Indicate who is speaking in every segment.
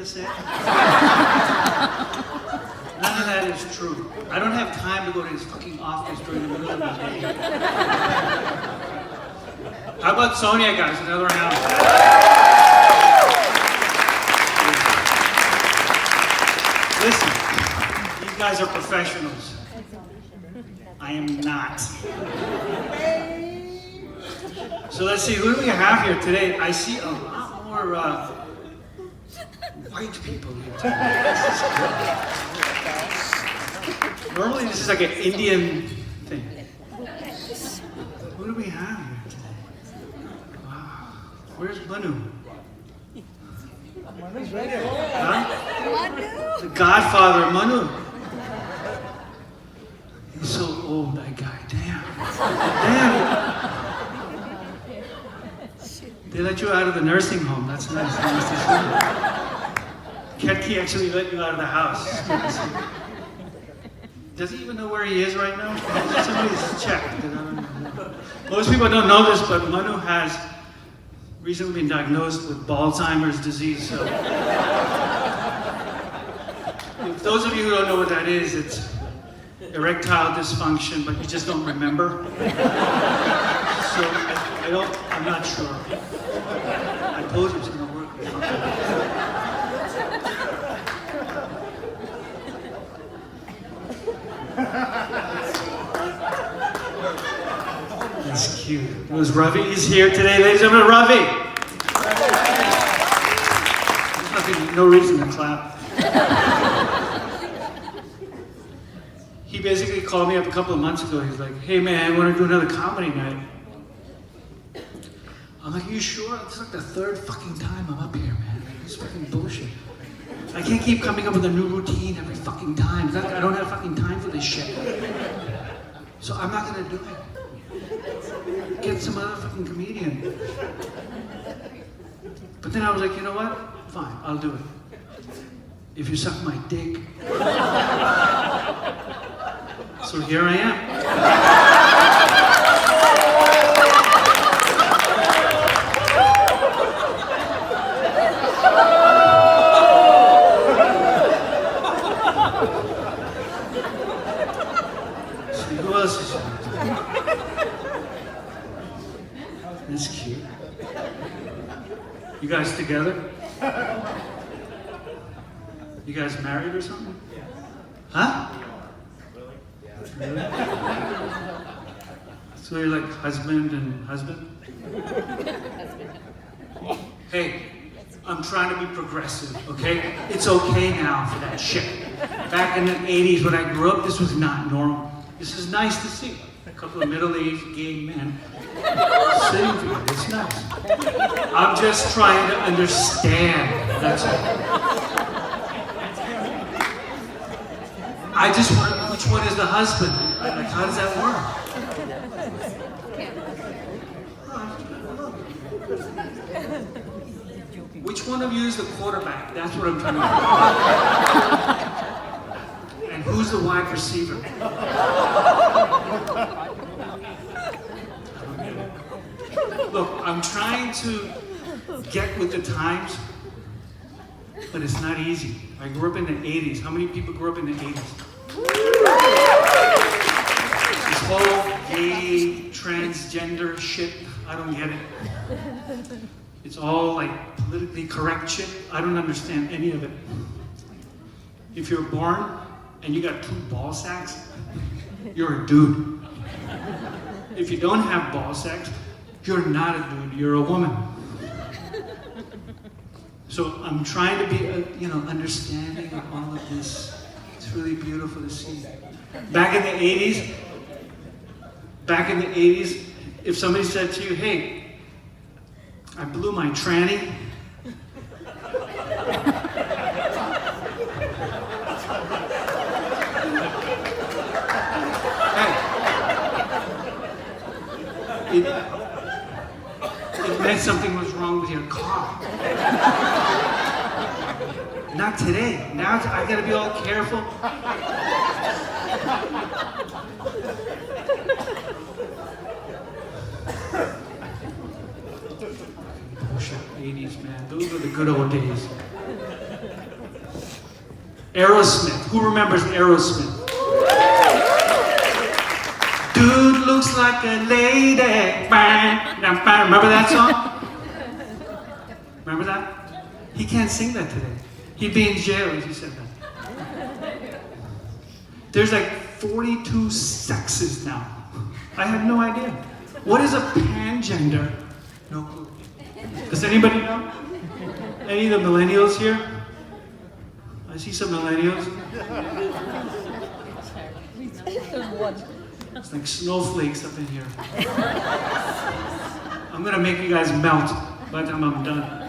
Speaker 1: just said? None of that is true. I don't have time to go to his fucking office during the middle of the day. How about Sonia, guys? Another round. Listen, these guys are professionals. I am not. So let's see, who do we have here today? I see a lot more white people here today. Normally this is like an Indian thing. Who do we have here today? Wow. Where's Manu?
Speaker 2: Manu's right here.
Speaker 1: Huh? The Godfather, Manu. He's so old, that guy. Damn. They let you out of the nursing home. That's nice. Nice to see. Ketki actually let you out of the house. It's good to see. Does he even know where he is right now? Somebody's checked. I don't know. Most people don't know this, but Manu has recently been diagnosed with Alzheimer's disease. So, those of you who don't know what that is, it's erectile dysfunction, but you just don't remember. So I'm not sure. I told you it was going to work. That's cute. It was Ravi. He's here today, ladies and gentlemen. Ravi. There's no reason to clap. He basically called me up a couple of months ago. He's like, "Hey man, I want to do another comedy night." I'm like, "You sure? This is like the third fucking time I'm up here, man. This is fucking bullshit. I can't keep coming up with a new routine every fucking time. I don't have fucking time for this shit. So I'm not gonna do it. Get some other fucking comedian." But then I was like, you know what? Fine, I'll do it. If you suck my dick. So here I am. See, who else is here? That's cute. You guys together? You guys married or something? Huh? Really? So you're like husband and husband? Hey, I'm trying to be progressive, okay? It's okay now for that shit. Back in the 80s when I grew up, this was not normal. This is nice to see. A couple of middle-aged gay men sitting together. It's nice. I'm just trying to understand. That's all. I just want to know which one is the husband. Like, how does that work? Which one of you is the quarterback? That's what I'm trying to know. And who's the wide receiver? Look, I'm trying to get with the times, but it's not easy. I grew up in the 80s. How many people grew up in the 80s? This whole gay, transgender shit, I don't get it. It's all like politically correct shit. I don't understand any of it. If you're born and you got 2 ball sacks, you're a dude. If you don't have ball sacks, you're not a dude, you're a woman. So I'm trying to be, understanding of all of this. It's really beautiful to see. Back in the 80s, if somebody said to you, "Hey, I blew my tranny," it meant something was wrong with your car. Not today. Now I gotta be all careful. Bullshit, 80s, man. Those were the good old days. Aerosmith. Who remembers Aerosmith? Dude looks like a lady. Remember that song? Remember that? He can't sing that today. He'd be in jail if he said that. There's like 42 sexes now. I have no idea. What is a pangender? No clue. Does anybody know? Any of the millennials here? I see some millennials. It's like snowflakes up in here. I'm gonna make you guys melt by the time I'm done.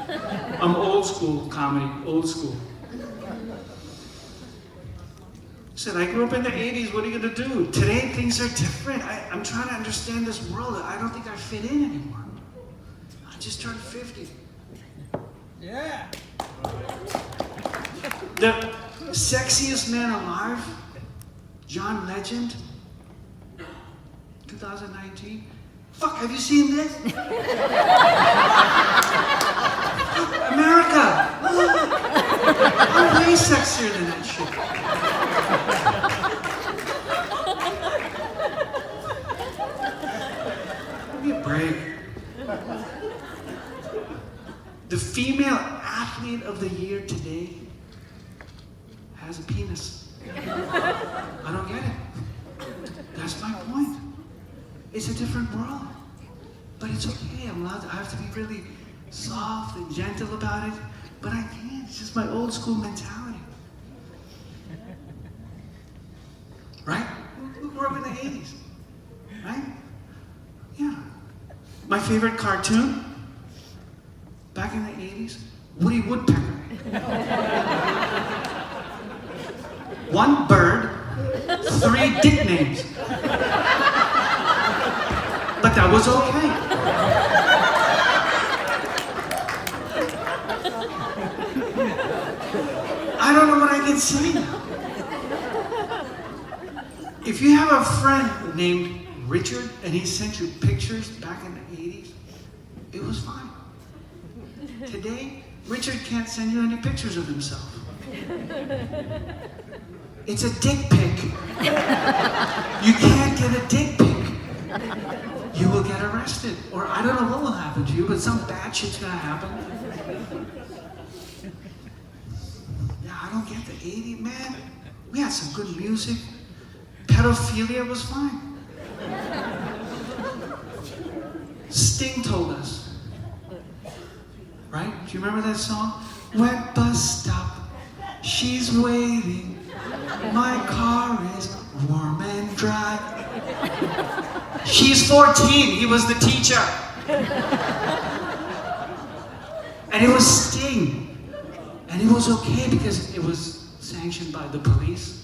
Speaker 1: I'm old school comedy, old school. I said, I grew up in the 80s, what are you gonna do? Today things are different. I'm trying to understand this world. I don't think I fit in anymore. I just turned 50.
Speaker 2: Yeah.
Speaker 1: The sexiest man alive, John Legend, 2019. Fuck, have you seen this? America! I'm way sexier than that shit. Give me a break. The female athlete of the year today has a penis. I don't get it. That's my point. It's a different world. But it's okay. I have to be really soft and gentle about it. But I can't. It's just my old school mentality. Right? We grew up in the 80s. Right? Yeah. My favorite cartoon back in the 80s, Woody Woodpecker. One bird, 3 dick names. But that was okay. I don't know what I can say now. If you have a friend named Richard and he sent you pictures back in the 80s, it was fine. Today, Richard can't send you any pictures of himself. It's a dick pic. You can't get a dick pic. You will get arrested. Or I don't know what will happen to you, but some bad shit's gonna happen. Yeah, I don't get the 80s, man. We had some good music. Pedophilia was fine. Sting told us. Right? Do you remember that song? Wet bus stop, she's waiting. My car is warm and dry. She's 14, he was the teacher. And it was Sting. And it was okay because it was sanctioned by the police.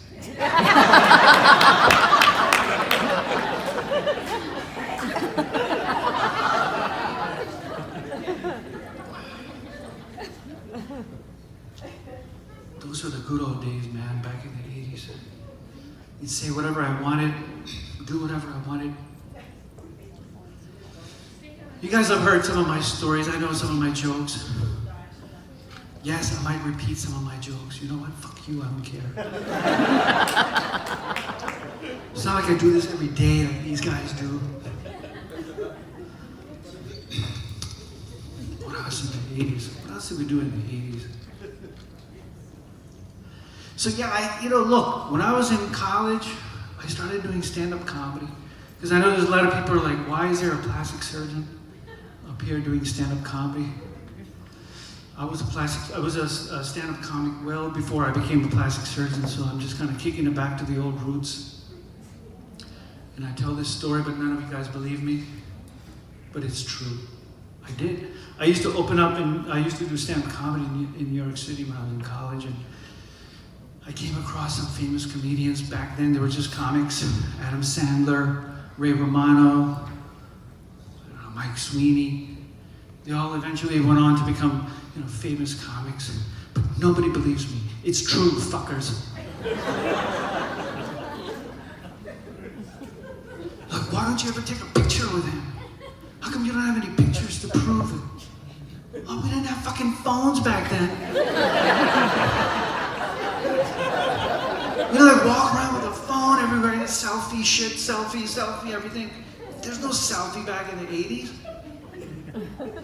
Speaker 1: Those were the good old days, man, back in the 80s. You'd say whatever I wanted, do whatever I wanted. You guys have heard some of my stories. I know some of my jokes. Yes, I might repeat some of my jokes. You know what? Fuck you, I don't care. It's not like I do this every day like these guys do. What else in the 80s? What else did we do in the 80s? So yeah, look, when I was in college, I started doing stand-up comedy. Because I know there's a lot of people who are like, why is there a plastic surgeon up here doing stand-up comedy? I was a stand-up comic well before I became a plastic surgeon, so I'm just kind of kicking it back to the old roots. And I tell this story, but none of you guys believe me. But it's true. I did. I used to open up, and I used to do stand-up comedy in New York City when I was in college, and I came across some famous comedians back then. They were just comics. Adam Sandler, Ray Romano, Mike Sweeney. They all eventually went on to become, famous comics. But nobody believes me. It's true, fuckers. Like, why don't you ever take a picture with him? How come you don't have any pictures to prove it? Oh, we didn't have fucking phones back then. Everybody walk around with a phone, everybody selfie shit, selfie, everything. There's no selfie back in the 80s.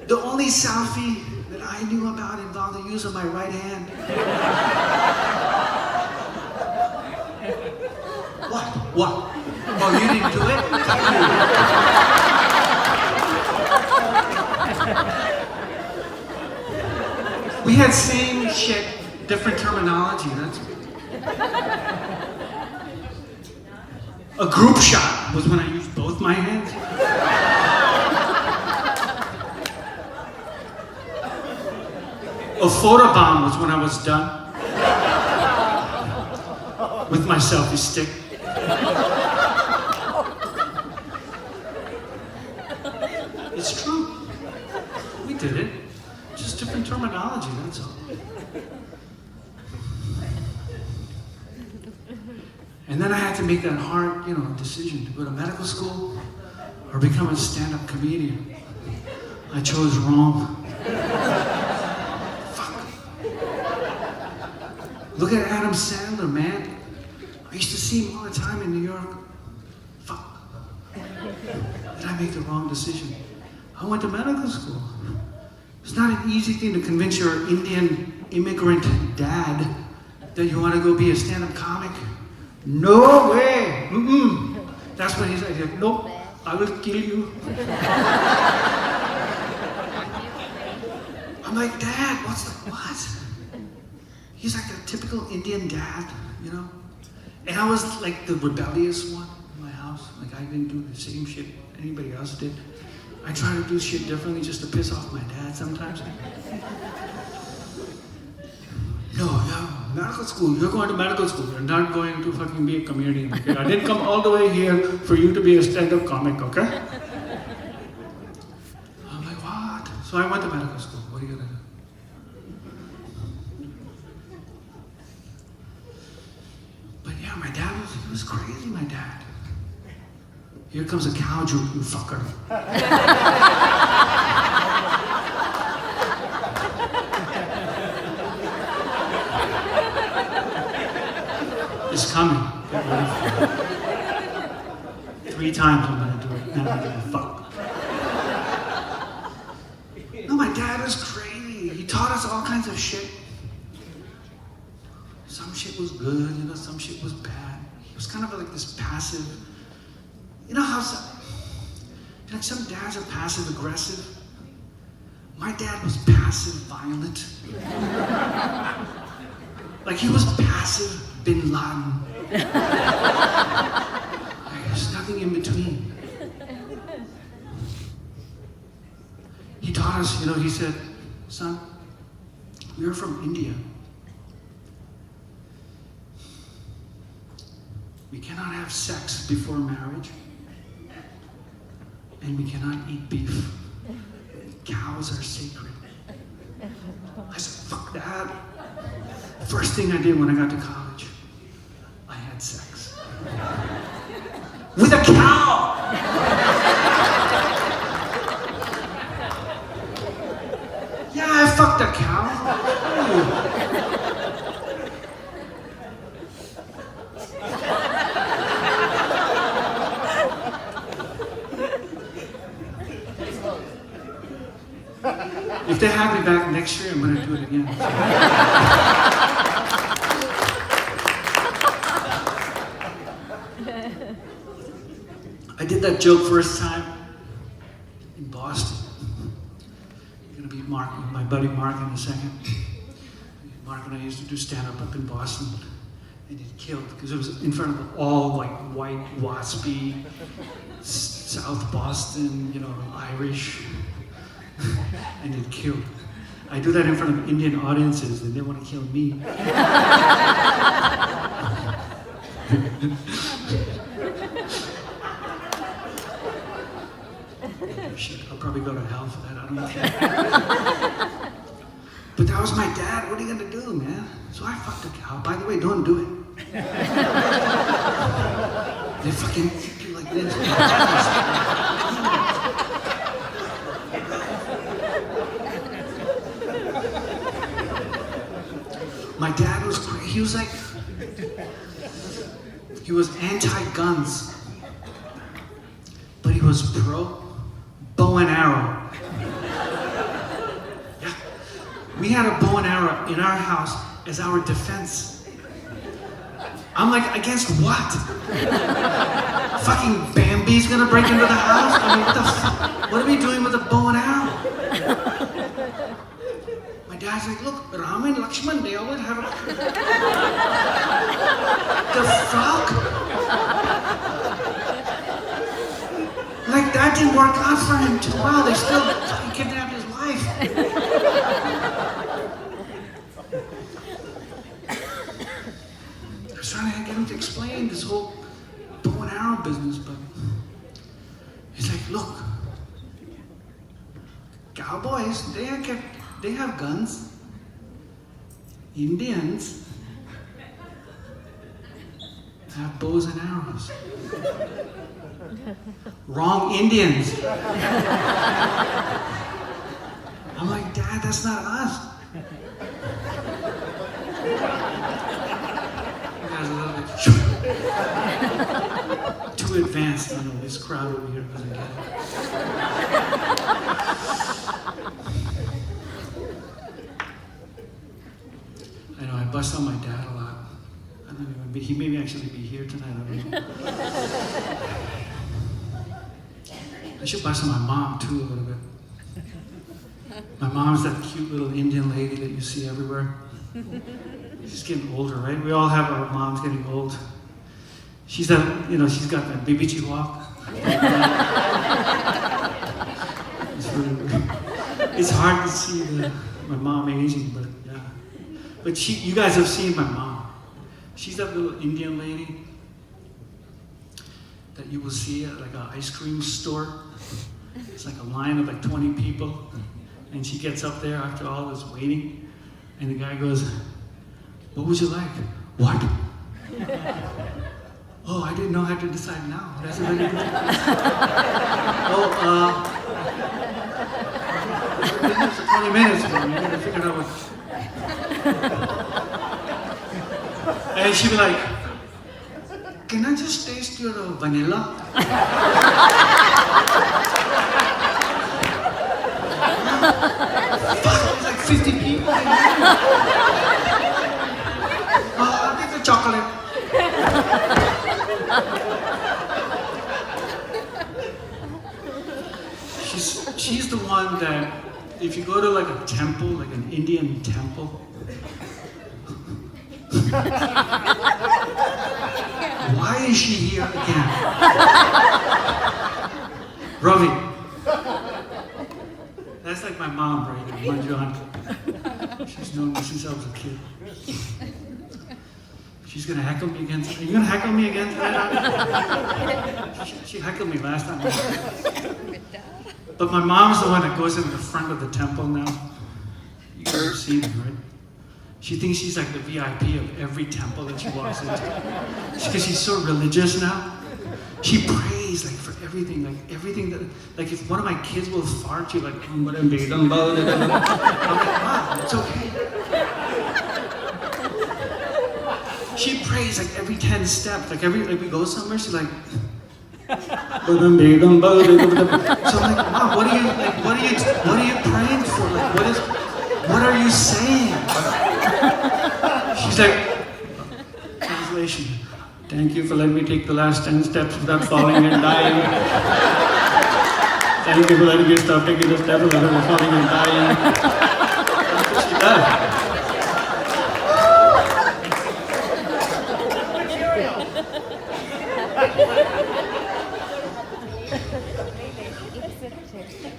Speaker 1: The only selfie that I knew about involved the use of my right hand. What? Oh, you didn't do it? We had same shit, different terminology. That's a group shot was when I used both my hands. A photobomb was when I was done with my selfie stick. It's true. We did it. Just different terminology, that's all. And then I had to make that hard, decision to go to medical school or become a stand-up comedian. I chose wrong. Fuck. Look at Adam Sandler, man. I used to see him all the time in New York. Fuck. Did I make the wrong decision? I went to medical school. It's not an easy thing to convince your Indian immigrant dad that you want to go be a stand-up comic. No way! That's when he said, nope, I will kill you. I'm like, Dad, what? He's like a typical Indian dad, And I was like the rebellious one in my house. Like I didn't do the same shit anybody else did. I try to do shit differently just to piss off my dad sometimes. No, medical school. You're going to medical school. You're not going to fucking be a comedian. Okay? I didn't come all the way here for you to be a stand-up comic, okay? I'm like, what? So I went to medical school. What are you gonna do? But yeah, my dad was crazy, my dad. Here comes a cow droop, you fucker. It's coming. Get ready for it. 3 times I'm gonna do it. Now I'm gonna fuck. No, my dad was crazy. He taught us all kinds of shit. Some shit was good, some shit was bad. He was kind of like this passive. You know how some dads are passive aggressive? My dad was passive violent. Like he was passive Bin Laden. There's nothing in between. He taught us, he said, son, we're from India. We cannot have sex before marriage. And we cannot eat beef. Cows are sacred. I said, fuck that. First thing I did when I got to college, I had sex. With a cow! Yeah, I fucked a cow. If they have me back next year, I'm going to do it again. I did that joke first time in Boston. You're going to meet Mark, my buddy Mark, in a second. Mark and I used to do stand-up up in Boston. And it killed because it was in front of all like white, waspy, South Boston, Irish. And it killed. I do that in front of Indian audiences and they want to kill me. Shit, I'll probably go to hell for that, I don't know. But that was my dad, what are you gonna do, man? So I fucked a cow. By the way, don't do it. They fucking hit you like this. My dad was crazy. He was like, He was anti-guns, but he was pro bow and arrow. Yeah. We had a bow and arrow in our house as our defense. I'm like, against what? Fucking Bambi's gonna break into the house? I mean, what are we doing with a bow and arrow? My dad's like, look, Rama and Lakshman, they always have a... The fuck? Like, that didn't work out for him too well. They still fucking kidnapped his wife. I was trying to get him to explain this whole bow and arrow business, but he's like, look, cowboys, they have guns. Indians have bows and arrows. Wrong Indians. I'm like, Dad, that's not us. You guys are a little bit too advanced. I know this crowd over here doesn't get it. I know I bust on my dad a lot. I don't even, he may actually be here tonight. I don't know. I should bust on my mom too a little bit. My mom's that cute little Indian lady that you see everywhere. She's getting older, right? We all have our moms getting old. She's that, you know, she's got that baby walk. It's really weird. It's hard to see my mom aging, but yeah. But you guys have seen my mom. She's that little Indian lady that you will see at like an ice cream store. It's like a line of like 20 people. And she gets up there after all this waiting. And the guy goes, what would you like? What? Oh, I didn't know how to decide now. That's a really good thing. Oh, 20 minutes for me. I gotta figure out what. And she'd be like, can I just taste your vanilla? Fuck, there's like 50 people in here. I'll take the chocolate. She's the one that, if you go to like a temple, like an Indian temple, why is she here again? Ravi. That's like my mom right there, Manjuan. She's known me since I was a kid. She's gonna heckle me again tonight. Are you gonna heckle me again tonight? She heckled me last time. But my mom's the one that goes into the front of the temple now. You guys have seen her, right? She thinks she's like the VIP of every temple that she walks into. Because she's so religious now. She prays like for everything, that, like if one of my kids will fart, she's like, I'm like, wow, it's okay. She prays like every 10 steps, like we go somewhere, she's like, so I'm like, Mom, what are you praying for? Like, what are you saying? She's like, translation. Thank you for letting me take the last 10 steps without falling and dying. Thank you for letting me stop taking the steps without falling and dying. That's what she does.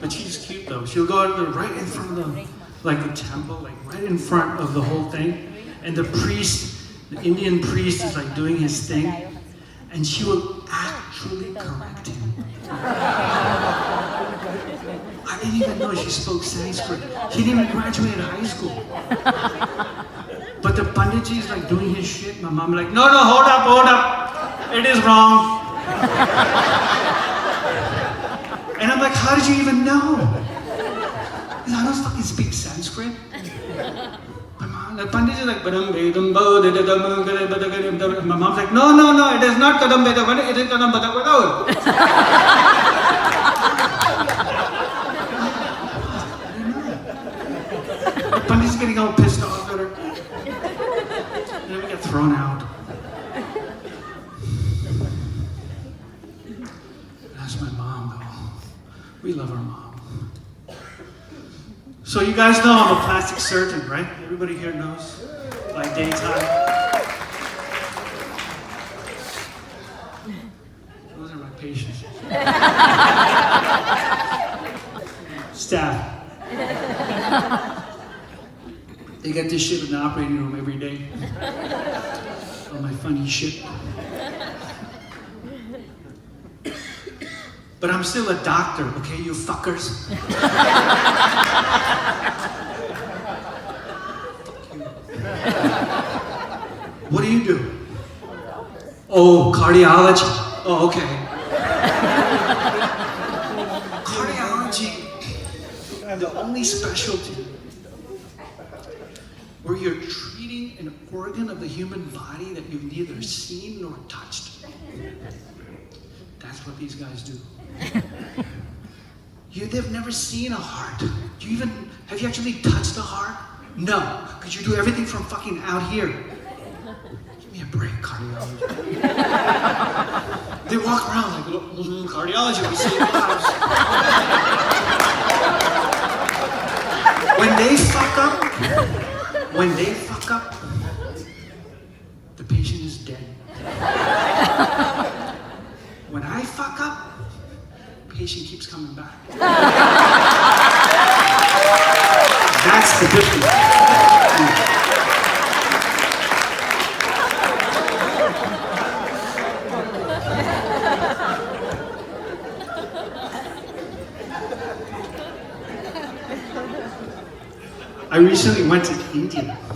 Speaker 1: But she's cute though. She'll go right in front of the temple, like right in front of the whole thing. And the priest, the Indian priest is like doing his thing. And she will actually correct him. I didn't even know she spoke Sanskrit. She didn't even graduate high school. But the Panditji is like doing his shit. My mom like, no, hold up. It is wrong. And I'm like, how did you even know? I don't fucking speak Sanskrit. My mom the Pandit is like, Badam Vedam Bau, my mom's like, no, it is not Kadam Vedam, it is Kadam Badam. The Pandit's getting all pissed off at her. And then we get thrown out. That's my mom, though. We love our mom. So you guys know I'm a plastic surgeon, right? Everybody here knows by daytime. Those are my patients. Staff. They get this shit in the operating room every day. All my funny shit. But I'm still a doctor, okay, you fuckers? What do you do? Oh, cardiology. Oh, okay. Cardiology, the only specialty where you're treating an organ of the human body that you've neither seen nor touched. That's what these guys do. They've never seen a heart. Have you actually touched a heart? No, because you do everything from fucking out here. Give me a break, cardiology. They walk around like, cardiology, we save lives. When they fuck up, the patient is dead. When I fuck up, the patient keeps coming back. That's the difference. I recently went to India.